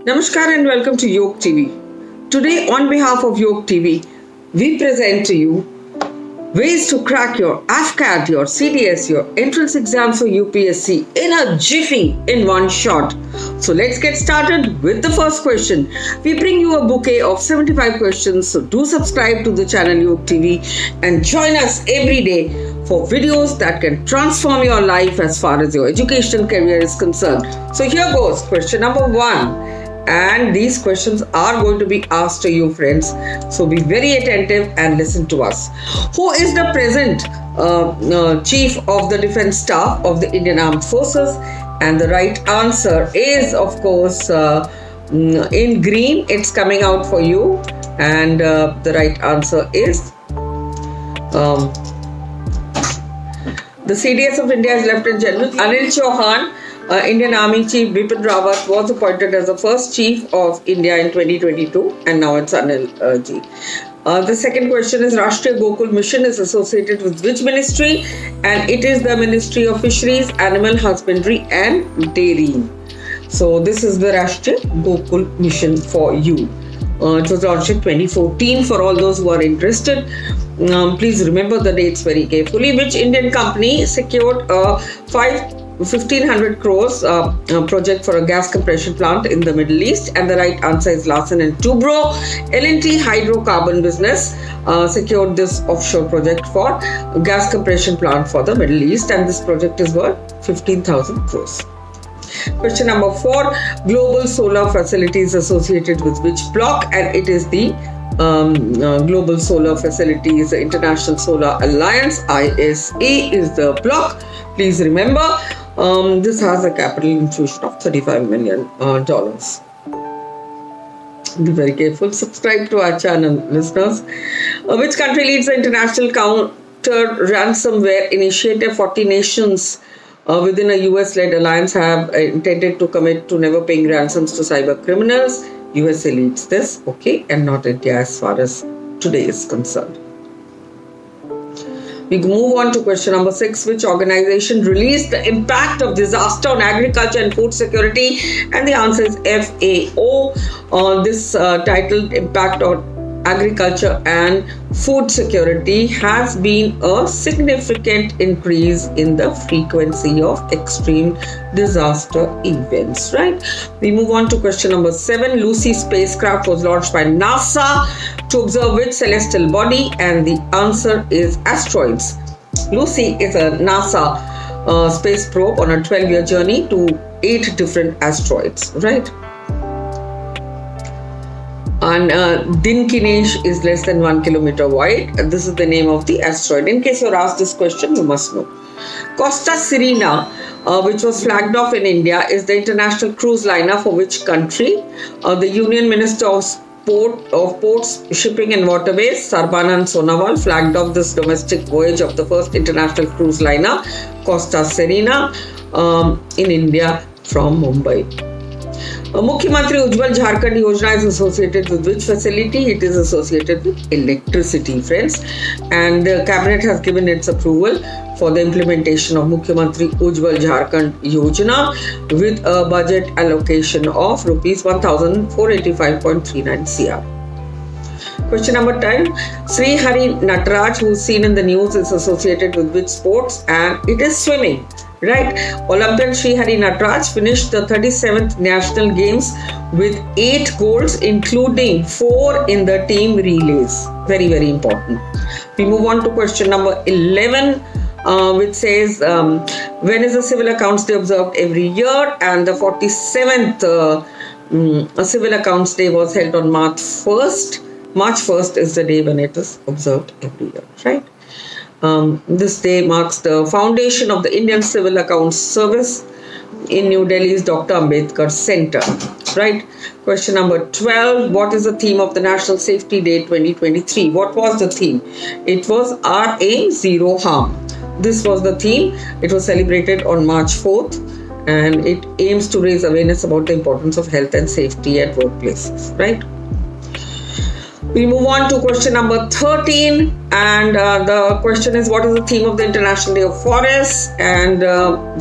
Namaskar and welcome to Yog TV. Today, on behalf of Yog TV, we present to you ways to crack your AFCAT, your CDS, your entrance exams for UPSC in a jiffy, in one shot. So let's get started with the first question. We bring you a bouquet of 75 questions, so do subscribe to the channel Yog TV and join us every day for videos that can transform your life as far as your educational career is concerned. So here goes question number 1. And these questions are going to be asked to you, friends. So be very attentive and listen to us. Who is the present Chief of the Defence Staff of the Indian Armed Forces? And the right answer is, of course, in green. It's coming out for you. And the right answer is the CDS of India's Lieutenant General Anil Chauhan. Indian Army Chief Bipin Rawat was appointed as the first Chief of India in 2022, and now it's Anil ji. The second question is Rashtriya Gokul Mission is associated with which ministry? And it is the Ministry of Fisheries, Animal Husbandry and Dairying. So this is the Rashtriya Gokul Mission for you. It was launched in 2014 for all those who are interested. Please remember the dates very carefully. Which Indian company secured a 1,500 crores project for a gas compression plant in the Middle East? And the right answer is Larsen & Toubro. L&T Hydrocarbon Business secured this offshore project for gas compression plant for the Middle East, and this project is worth 15,000 crores. Question number 4. Global Solar Facilities associated with which bloc? And it is the Global Solar Facilities International Solar Alliance, ISA, is the bloc. Please remember, this has a capital infusion of $35 million. Be very careful. Subscribe to our channel, listeners. Which country leads the International Counter Ransomware Initiative? 40 nations within a US-led alliance have intended to commit to never paying ransoms to cyber criminals. USA leads this, okay, and not India as far as today is concerned. We move on to question number 6. Which organization released the impact of disaster on agriculture and food security? And the answer is FAO. This titled Impact on Agriculture and Food Security has been a significant increase in the frequency of extreme disaster events, right? We move on to question number 7. Lucy spacecraft was launched by NASA to observe which celestial body? And the answer is asteroids. Lucy is a NASA space probe on a 12-year journey to 8 different asteroids, right? And Dinkinesh is less than 1 kilometer wide. This is the name of the asteroid. In case you're asked this question, you must know. Costa Sirena, which was flagged off in India, is the international cruise liner for which country? The Union Minister of Ports, Shipping and Waterways, Sarbanan Sonowal, flagged off this domestic voyage of the first international cruise liner, Costa Sirena, in India from Mumbai. Mukhyamantri Ujjwal Jharkhand Yojana is associated with which facility? It is associated with electricity, friends. And the cabinet has given its approval for the implementation of Mukhyamantri Ujjwal Jharkhand Yojana with a budget allocation of rupees 1,485.39 crore. Question number 10. Sri Hari Nataraj, who is seen in the news, is associated with which sports? And it is swimming. Right, Olympian Sri Hari Nataraj finished the 37th National Games with 8 golds, including 4 in the team relays. Very, very important. We move on to question number 11, which says, when is the Civil Accounts Day observed every year? And the 47th Civil Accounts Day was held on March 1st. March 1st is the day when it is observed every year, right? This day marks the foundation of the Indian Civil Accounts Service in New Delhi's Dr. Ambedkar Center, right? Question number 12. What is the theme of the National Safety Day 2023? What was the theme? It was RA Zero Harm. This was the theme. It was celebrated on March 4th, and it aims to raise awareness about the importance of health and safety at workplaces, right? We move on to question number 13, and the question is, what is the theme of the International Day of Forests? And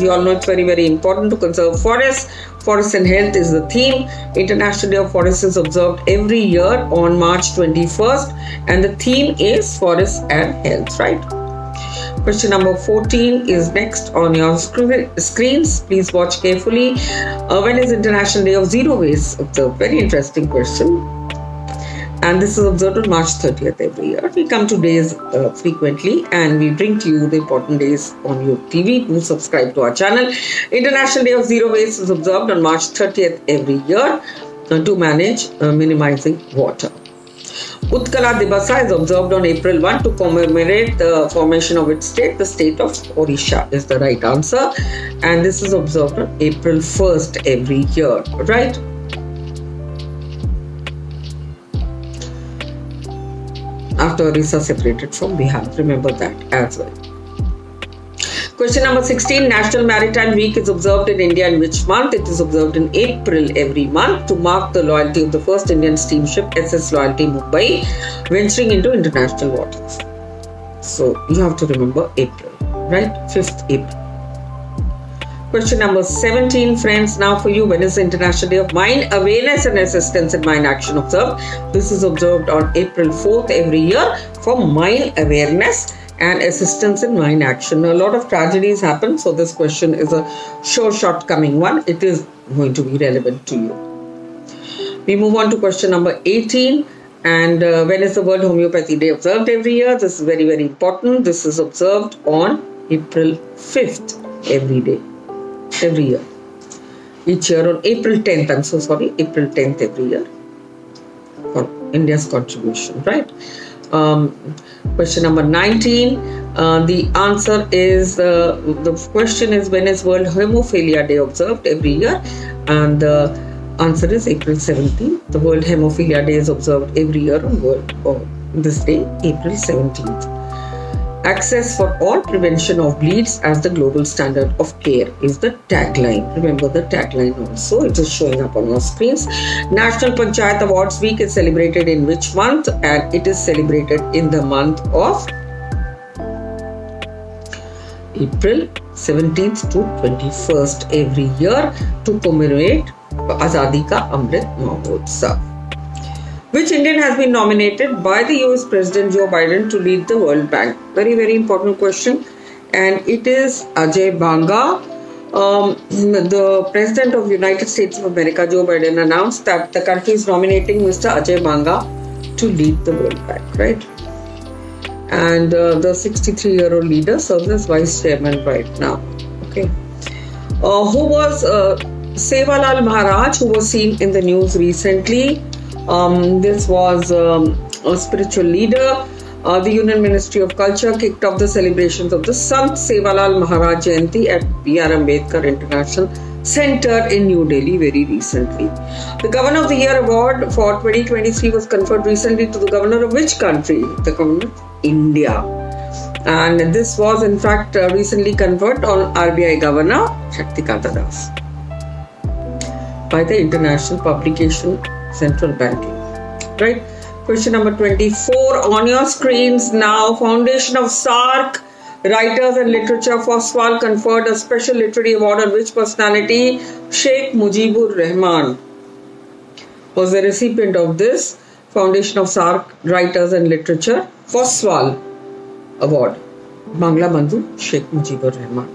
we all know it's very, very important to conserve forests. Forest and Health is the theme. International Day of Forests is observed every year on March 21st, and the theme is Forest and Health, right? Question number 14 is next on your screens. Please watch carefully. When is International Day of Zero Waste observed? Very interesting question. And this is observed on March 30th every year. We come to days frequently, and we bring to you the important days on your TV. Do subscribe to our channel. International Day of Zero Waste is observed on March 30th every year to manage minimizing water. Utkala Divasa is observed on April 1 to commemorate the formation of its state. The state of Odisha is the right answer. And this is observed on April 1st every year, right? After Orissa separated from Bihar. Remember that as well. Question number 16. National Maritime Week is observed in India in which month? It is observed in April every month to mark the loyalty of the first Indian steamship SS Loyalty Mumbai venturing into international waters. So you have to remember April, right? 5th April. Question number 17, friends. Now for you, when is the International Day of Mine Awareness and Assistance in Mine Action observed? This is observed on April 4th every year for mine awareness and assistance in mine action. A lot of tragedies happen, so this question is a sure shortcoming one. It is going to be relevant to you. We move on to question number 18. And when is the World Homeopathy Day observed every year? This is very, very important. This is observed on April 5th every year. Each year on April 10th, April 10th every year for India's contribution, right? Question number 19. The answer is, the question is, when is World Hemophilia Day observed every year? And the answer is April 17th. The World Hemophilia Day is observed every year on this day, April 17th. Access for all, prevention of bleeds as the global standard of care is the tagline. Remember the tagline also. It is showing up on our screens. National Panchayat Awards Week is celebrated in which month? And it is celebrated in the month of April 17th to 21st every year to commemorate Azadi Ka Amrit Mahotsav. Which Indian has been nominated by the US President Joe Biden to lead the World Bank? Very, very important question. And it is Ajay Banga. The President of the United States of America, Joe Biden, announced that the country is nominating Mr. Ajay Banga to lead the World Bank, right? And the 63-year-old leader serves as Vice Chairman right now. Okay. Who was Sevalal Maharaj, who was seen in the news recently? This was a spiritual leader. The Union Ministry of Culture kicked off the celebrations of the Sant Sevalal Maharaj Jayanti at B.R. Ambedkar International Center in New Delhi very recently. The Governor of the Year award for 2023 was conferred recently to the governor of which country? The governor of India. And this was in fact recently conferred on RBI Governor Shaktikanta Das by the international publication Central Banking, right? Question number 24 on your screens now. Foundation of SAARC Writers and Literature FOSWAL conferred a special literary award on which personality? Sheikh Mujibur Rahman was the recipient of this Foundation of SAARC Writers and Literature FOSWAL award. Bangla Bandhu Sheikh Mujibur Rahman.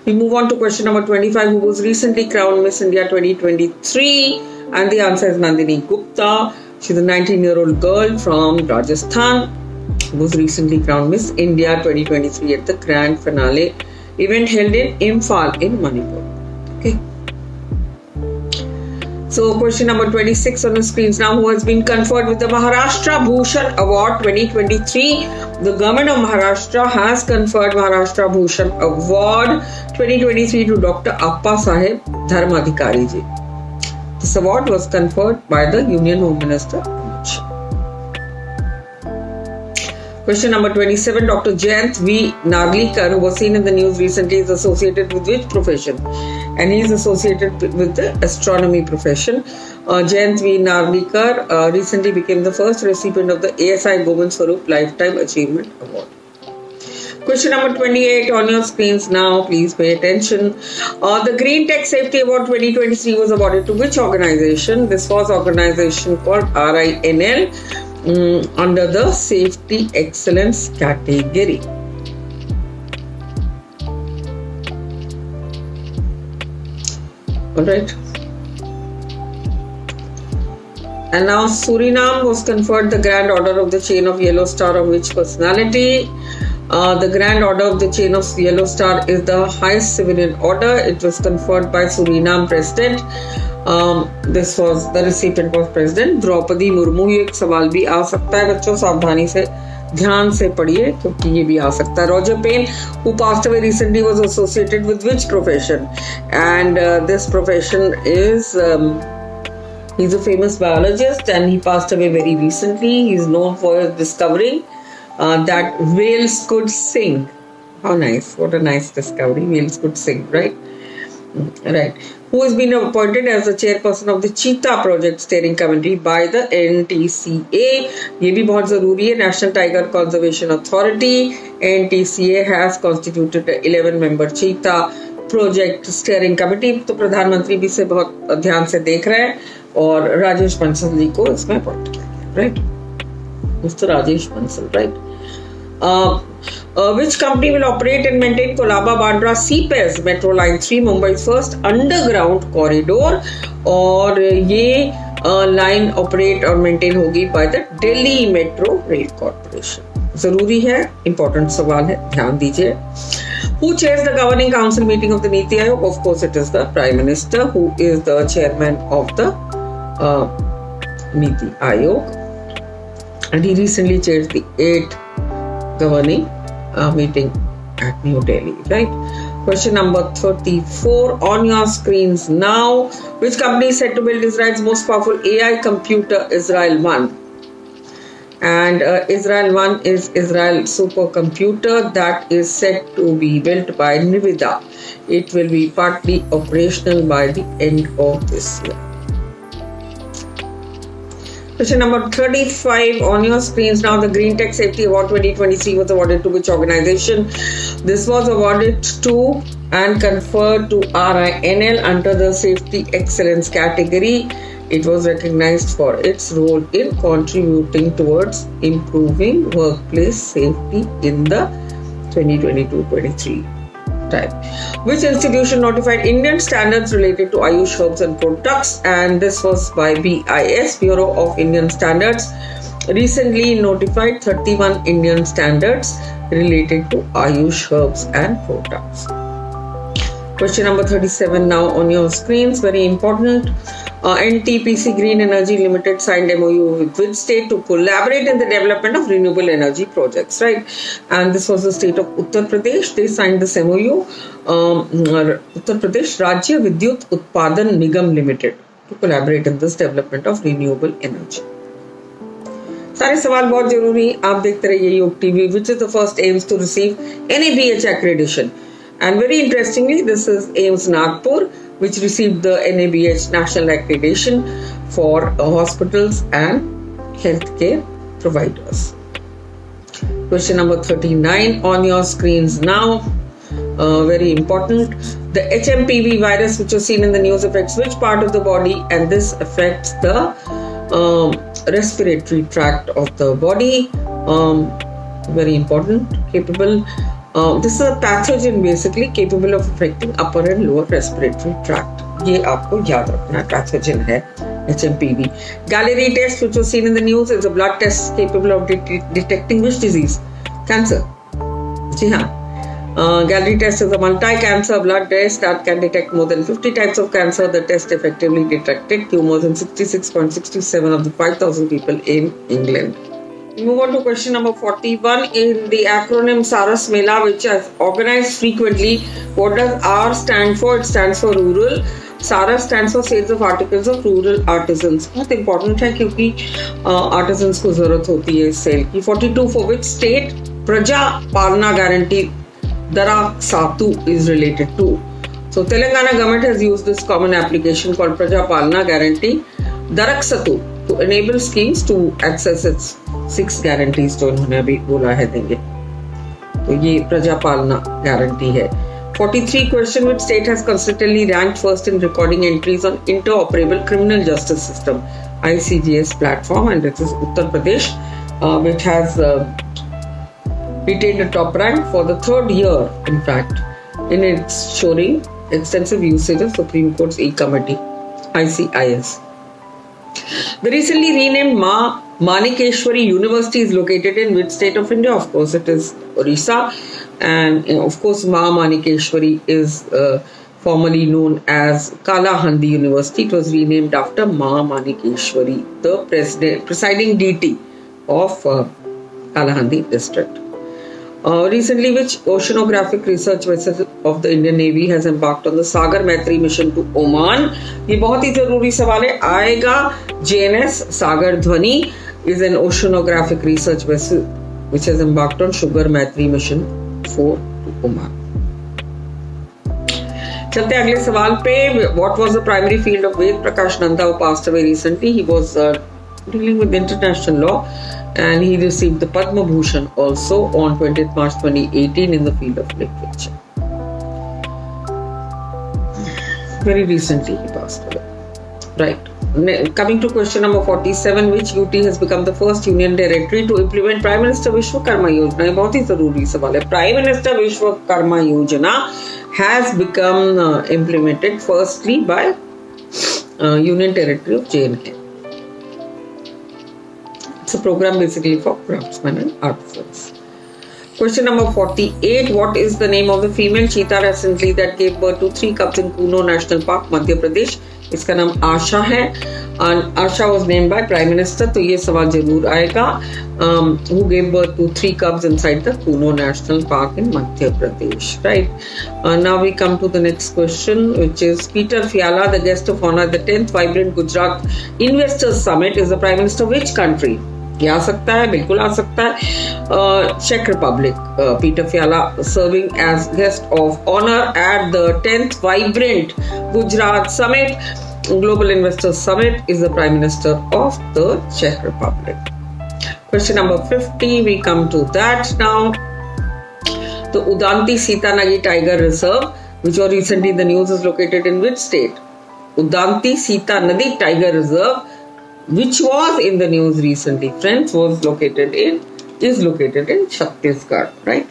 We move on to question number 25, who was recently crowned Miss India 2023. And the answer is Nandini Gupta. She's a 19-year-old girl from Rajasthan who was recently crowned Miss India 2023 at the grand finale event held in Imphal in Manipur. Okay. So question number 26 on the screens now. Who has been conferred with the Maharashtra Bhushan Award 2023? The government of Maharashtra has conferred Maharashtra Bhushan Award 2023 to Dr. Appa Saheb Dharmadhikari ji. This award was conferred by the Union Home Minister. Question number 27. Dr. Jayant V. Narlikar, who was seen in the news recently, is associated with which profession? And he is associated with the astronomy profession. Jayant V. Narlikar recently became the first recipient of the ASI Govind Swarup Lifetime Achievement Award. Question number 28 on your screens now. Please pay attention. The Green Tech Safety Award 2023 was awarded to which organization? This was organization called RINL under the Safety Excellence category. Alright. And now Suriname was conferred the Grand Order of the Chain of Yellow Star of which personality? The Grand Order of the Chain of Yellow Star is the highest civilian order. It was conferred by Suriname President. This was the recipient was President Draupadi Murmu. ये एक सवाल भी आ सकता है बच्चों, सावधानी से ध्यान से पढ़िए क्योंकि ये भी आ सकता है. Roger Payne, who passed away recently, was associated with which profession? And this profession is he's a famous biologist and he passed away very recently. He's known for his discovering that whales could sing. How nice! What a nice discovery. Whales could sing, right? Right. Who has been appointed as the chairperson of the Cheetah Project Steering Committee by the NTCA? ये भी बहुत ज़रूरी है. National Tiger Conservation Authority (NTCA) has constituted an 11-member Cheetah Project Steering Committee. तो प्रधानमंत्री भी इसे बहुत ध्यान से देख रहे हैं और राजेश बंसल जी को इसमें अपॉइंट किया गया, right? Mr. Rajesh Bansal, right? Which company will operate and maintain Colaba Bandra CPES Metro Line 3, Mumbai's first underground corridor? और ये लाइन ऑपरेट और मेंटेन होगी by the Delhi metro rail corporation. जरूरी है, इंपॉर्टेंट सवाल है, ध्यान दीजिए. Who chairs the governing council meeting of the Niti Aayog? Of course, it is the Prime Minister who is the chairman of the Niti Aayog. And he recently chaired the 8th governing meeting at New Delhi, right? Question number 34 on your screens now. Which company is said to build Israel's most powerful AI computer, Israel 1? And Israel 1 is Israel supercomputer that is said to be built by NVIDIA. It will be partly operational by the end of this year. Question number 35 on your screens now. The Green Tech Safety Award 2023 was awarded to which organization? This was awarded to and conferred to RINL under the Safety Excellence category. It was recognized for its role in contributing towards improving workplace safety in the 2022-23 time. Which institution notified Indian standards related to Ayush herbs and products? And this was by BIS, Bureau of Indian Standards. Recently notified 31 Indian standards related to Ayush herbs and products. Question number 37 now on your screens, very important. NTPC Green Energy Limited signed MOU with which state to collaborate in the development of renewable energy projects, right? And this was the state of Uttar Pradesh. They signed this MOU, Uttar Pradesh Rajya Vidyut Utpadan Nigam Limited, to collaborate in this development of renewable energy. सारे सवाल बहुत जरूरी. आप देखते रहिए योग TV. Which is the first AIMS to receive NABH accreditation? And very interestingly, this is AIMS Nagpur, which received the NABH national accreditation for hospitals and healthcare providers. Question number 39 on your screens now. Very important. The HMPV virus, which was seen in the news, affects which part of the body? And this affects the respiratory tract of the body. Very important. Capable. This is a pathogen basically capable of affecting upper and lower respiratory tract. ये आपको याद रखना, pathogen है HMPV. Gallery test, which was seen in the news, is a blood test capable of detecting which disease? Cancer. जी हाँ. Gallery test is a multi-cancer blood test that can detect more than 50 types of cancer. The test effectively detected tumors in 66.67 of the 5,000 people in England. We move on to question number 41. In the acronym Saras Mela, which is organized frequently, what does R stand for? It stands for rural. Saras stands for sales of articles of rural artisans. बहुत important है क्योंकि artisans को ज़रूरत होती है इस sale की. 42 for which state? प्रजा पालना guarantee Darak Satu is related to. So Telangana government has used this common application called Praja Palana Guarantee Darak Satu to enable schemes to access its 6 guarantees जो इन्होंने अभी बोला है देंगे. तो ये प्रजापालना गारंटी है. 43 question, which state has consistently ranked first in recording entries on interoperable criminal justice system ICJS platform, and this is Uttar Pradesh, which has retained a top rank for the third year, in fact, in its showing extensive usage of Supreme Court's e-committee ICIS. The recently renamed Manikeshwari University is located in which state of India? Of course, it is Orissa, and of course, Manikeshwari is formerly known as Kalahandi University. It was renamed after Manikeshwari, the presiding deity of Kalahandi district. Recently, which oceanographic research vessel of the Indian Navy has embarked on the Sagar Maitri mission to Oman? ये बहुत ही जरूरी सवाल है, आएगा. JNS Sagar Dhwani is an oceanographic research vessel which has embarked on Sugar Maitri mission 4 to Oman. चलते हैं अगले सवाल पे. What was the primary field of Ved Prakash Nanda, who passed away recently? He was dealing with international law, and he received the Padma Bhushan also on 20th March 2018 in the field of literature. Very recently he passed away. Right. Coming to question number 47, which UT has become the first union territory to implement Prime Minister Vishwakarma Yojana? ये बहुत ही जरूरी सवाल है. Prime Minister Vishwakarma Yojana has become implemented firstly by Union Territory of J&K. It's a program basically for craftsmen and artisans. Question number 48. What is the name of the female cheetah recently that gave birth to 3 cubs in Kuno National Park, Madhya Pradesh? इसका नाम आशा है. आशा was named by Prime Minister, तो ये सवाल जरूर आएगा. Who gave birth to 3 cubs inside the Kuno National Park in Madhya Pradesh, right? Now we come to the next question, which is Peter Fiala, the guest of honor at the 10th Vibrant Gujarat Investors Summit, is the Prime Minister of which country? ये आ सकता है, बिल्कुल आ सकता है. Czech Republic. Peter Fiala serving as guest of honor at the 10th Vibrant Gujarat Summit, Global Investors Summit, is the Prime Minister of the Czech Republic. Question number 50, we come to that now. The Udanti Sita Nagi Tiger Reserve, which was recently in the news, is located in which state? Udanti Sita Nadi Tiger Reserve, which was in the news recently, friends, is located in Chhattisgarh, right?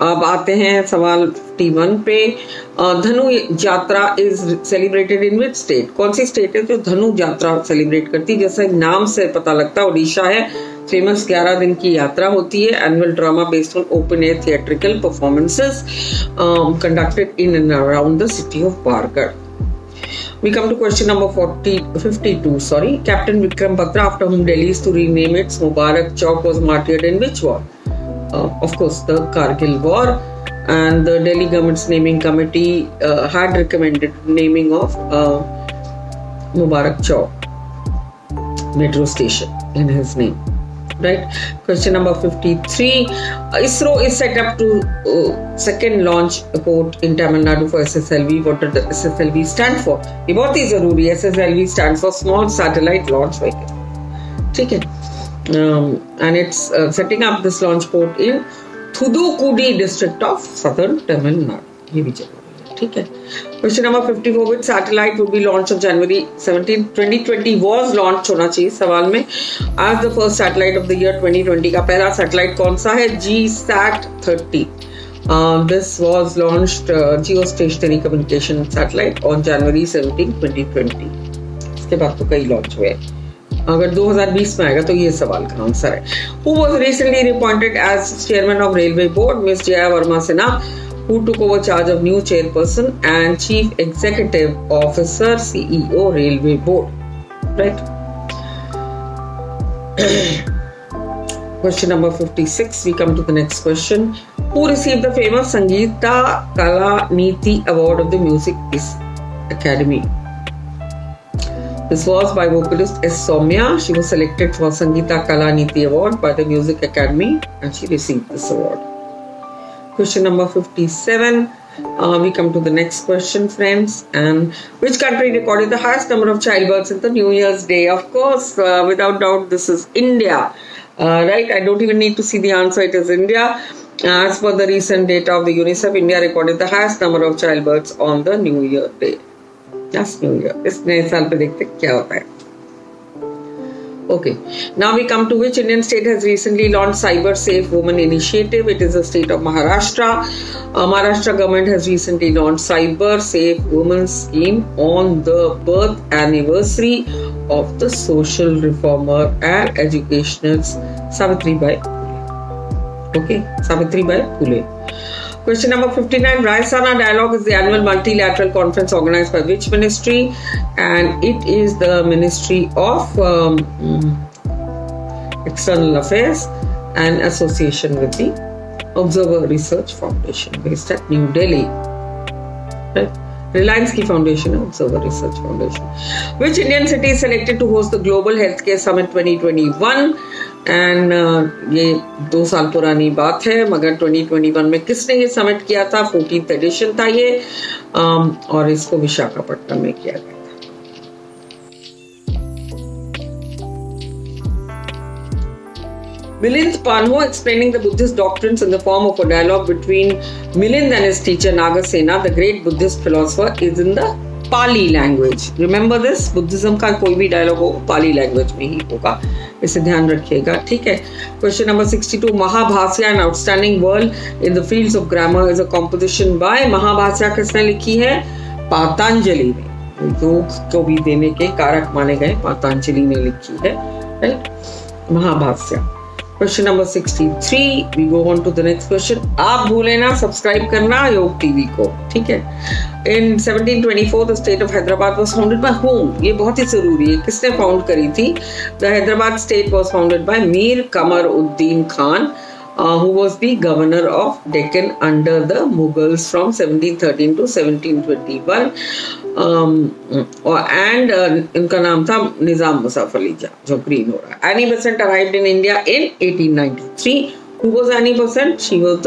अब आते हैं सवाल 51 पे. धनु यात्रा is celebrated in which state? कौन सी state है जो धनु यात्रा सेलिब्रेट करती है? जैसा नाम से पता लगता है, उड़ीसा है. फेमस 11 दिन की यात्रा होती है. Annual drama based on open air theatrical performances conducted in and around the city of Bargarh. We come to question number 52. Captain Vikram Batra, after whom Delhi is to rename its Mubarak Chowk, was martyred in which war? Of course, the Kargil War. And the Delhi government's naming committee had recommended naming of Mubarak Chowk metro station in his name. Right. Question number 53. ISRO is set up to second launch port in Tamil Nadu for SSLV. What does the SSLV stand for? ये बहुत ही जरूरी है. SSLV stands for Small Satellite Launch Vehicle. ठीक है. And it's setting up this launch port in Thudukudi district of southern Tamil Nadu. ये भी जरूरी है. ठीक है. Question number 54. Which satellite would be launched on January 17, 2020 was launched होना चाहिए सवाल में. As the first satellite of the year 2020 का पहला satellite कौन सा है? GSAT 30. This was launched geostationary communication satellite on January 17, 2020. इसके बाद तो कई लॉन्च हुए. अगर 2020 में आएगा तो ये सवाल का आंसर है. Who was recently appointed as chairman of Railway Board? Miss Jaya Verma Sinha, who took over charge of new chairperson and chief executive officer, CEO, Railway Board. Right? Question number 56. We come to the next question. Who received the famous Sangeeta Kala Niti Award of the Music Academy? This was by vocalist S. Soumya. She was selected for Sangeeta Kala Niti Award by the Music Academy and she received this award. Question number 57. We come to the next question, friends. And which country recorded the highest number of childbirths in the New Year's Day? Of course, without doubt, this is India. Right, I don't even need to see the answer. It is India. As per the recent data of the UNICEF, India recorded the highest number of childbirths on the New Year day. Just New Year. इस नए साल पे देखते क्या होता है. Okay, now we come to which Indian state has recently launched Cyber Safe Women Initiative. It is the state of Maharashtra. Maharashtra government has recently launched Cyber Safe Women scheme on the birth anniversary of the social reformer and educationist Savitribai. Okay, Savitribai Phule. Question number 59. Raisana Dialogue is the annual multilateral conference organized by which ministry? And it is the Ministry of External Affairs and association with the Observer Research Foundation based at New Delhi. Right? Reliance की foundation है Observer Research Foundation. Which Indian city is selected to host the Global Healthcare Summit 2021? And ये 2 साल पुरानी बात है, मगर 2021 में किसने ये समिट किया था? 14th एडिशन था ये, और इसको विशाखापट्टनम में किया गया था. Milind Panho explaining the Buddhist doctrines in the form of a dialogue between Milind and his teacher Nagasena, the great Buddhist philosopher, is in the Pali language. Remember this, Buddhism का कोई भी dialogue हो Pali language में ही होगा, इसे ध्यान रखिएगा, ठीक है. Question number 62. Mahabhasya, an outstanding work in the fields of grammar, is a composition by. Mahabhasya किसने लिखी है? पातंजलि ने. योग को भी देने के कारक माने गए पातंजलि ने लिखी है, right? Mahabhasya. Question number 63. We go on to the next question. आप भूले ना सब्सक्राइब करना योग टीवी को, ठीक है. In 1724 the state of Hyderabad was founded by whom? ये बहुत ही जरूरी है, किसने फाउंड करी थी? The Hyderabad state was founded by Mir Kamar Uddin Khan, who was the governor of Deccan under the Mughals from 1713 to 1721. And इनका नाम था निजाम मुसाफ अली जा, जो ग्रीन हो रहा है. Annie Besant arrived in India in 1893. Who was Annie Besant? She was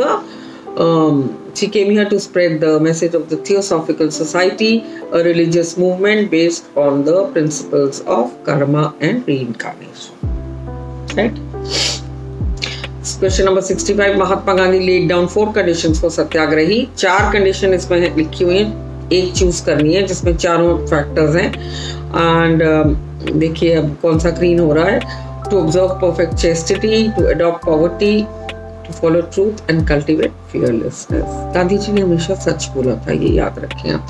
she came here to spread the message of the Theosophical Society, a religious movement based on the principles of karma and reincarnation. Right? Question number 65. Mahatma Gandhi laid down 4 conditions for satyagrahi. 4 condition इसमें लिखी हुई हैं, एक choose करनी है जिसमें चारों factors हैं. एंड देखिए अब कौन सा ग्रीन हो रहा है. To observe perfect chastity, to adopt poverty, to follow truth and cultivate fearlessness. Gandhi ji ने हमेशा सच बोला था, ये याद रखें आप.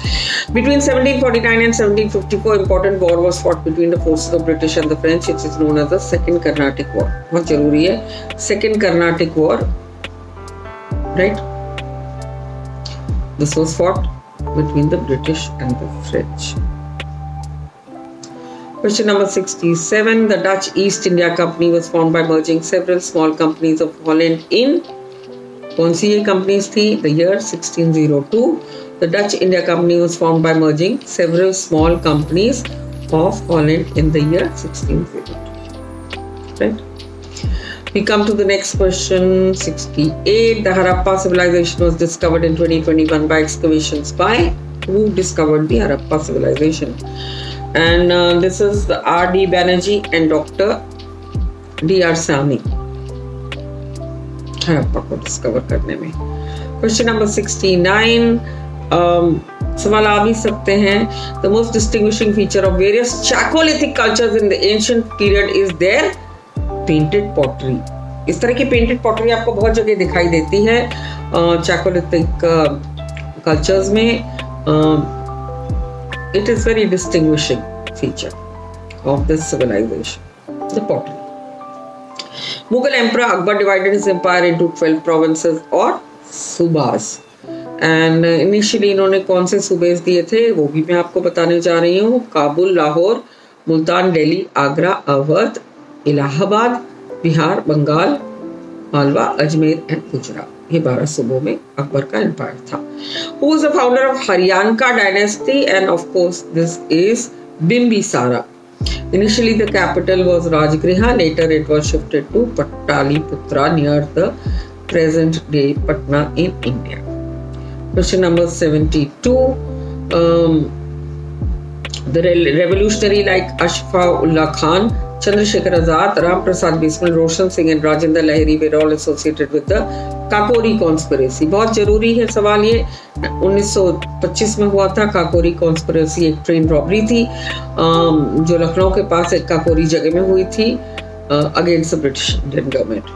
Between 1749 and 1754 important war was fought between the forces of British and the French. It is known as the Second Carnatic War. बहुत जरूरी है, Second Carnatic War, right? This was fought between the British and the French. Question number 67. The Dutch East India Company was formed by merging several small companies of Holland in. कौन सी ये companies थी? The year 1602. The Dutch India Company was formed by merging several small companies of Holland in the year 1602. Right? We come to the next question, 68. The Harappa civilization was discovered in 2021 by excavations by. Who discovered the Harappa civilization? And this is the R.D. Banerjee and Dr. D.R. Sami. Harappa को discover करने में. Question number 69. सवाल आ भी सकते हैं. The most distinguishing feature of various Chalcolithic cultures in the ancient period is their painted pottery. इस तरह की पेंटेड पॉटरी आपको बहुत जगह दिखाई देती है चैकोलिथिक कल्चर्स में. It is very distinguishing feature of this civilization, the pottery. Mughal emperor Akbar divided his empire into 12 provinces और सूबास. एंड इनिशियली इन्होंने कौन से सूबेस दिए थे वो भी मैं आपको बताने जा रही हूँ. काबुल, लाहौर, मुल्तान, दिल्ली, आगरा, अवध, इलाहाबाद, बिहार, बंगाल, मालवा, अजमेर एंड गुजरात. ये 12 सूबों में अकबर का एम्पायर था. Who was the founder of Haryanka dynasty? And of course this is Bimbisara. Initially the capital was Rajgriha. Later it was shifted to Pataliputra near the present day Patna in India. Question number 72. The revolutionary like Ashfa Ullah Khan Chandrasekhar Azad, Ram Prasad Bismal, Roshan Singh and Rajendra Lahiri were all associated with the Kakori conspiracy. बहुत जरूरी है सवाल ये। 1925 में हुआ था Kakori conspiracy. एक train robbery थी जो लखनऊ के पास एक काकोरी जगह में हुई थी against the British Indian government.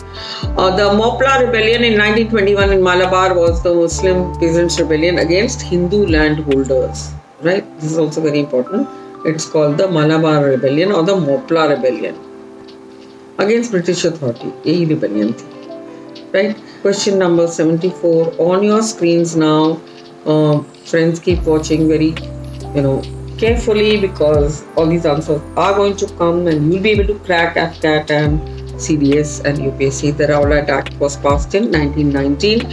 The Mopla rebellion in 1921 in Malabar was the Muslim peasants rebellion against Hindu landholders. Right? This is also very important. It's called the Malabar rebellion or the Mopla rebellion against British authority. यही rebellion थी। Right? Question number 74 on your screens now. Friends, keep watching very, carefully, because all these answers are going to come and you'll be able to crack AFCAT and CDS and UPSC. The Rowlatt Act was passed in 1919.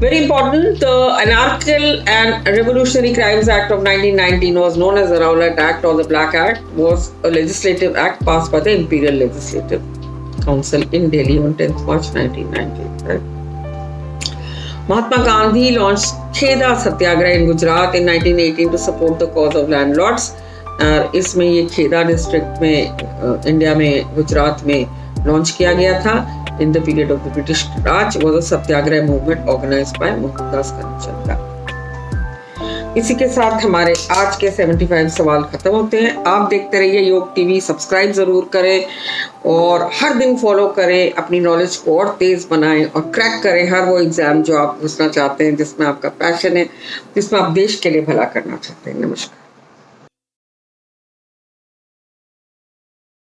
Very important, the Anarchical and Revolutionary Crimes Act of 1919 was known as the Rowlatt Act or the Black Act, was a legislative act passed by the Imperial Legislative Council in Delhi on 10th March 1990. Right? Mahatma Gandhi launched Kheda Satyagraha in Gujarat in 1918 to support the cause of landlords. इसमें ये खेदा district में India में गुजरात में launch किया गया था। In the period of the British Raj was a Satyagraha movement organized by Mohandas Karamchand. इसी के साथ हमारे आज के 75 सवाल खत्म होते हैं। आप देखते रहिए योग टीवी, सब्सक्राइब जरूर करें और हर दिन फॉलो करें, अपनी नॉलेज को और तेज बनाएं और क्रैक करें हर वो एग्जाम जो आप घुसना चाहते हैं, जिसमें आपका पैशन है, जिसमें आप देश के लिए भला करना चाहते हैं। नमस्कार।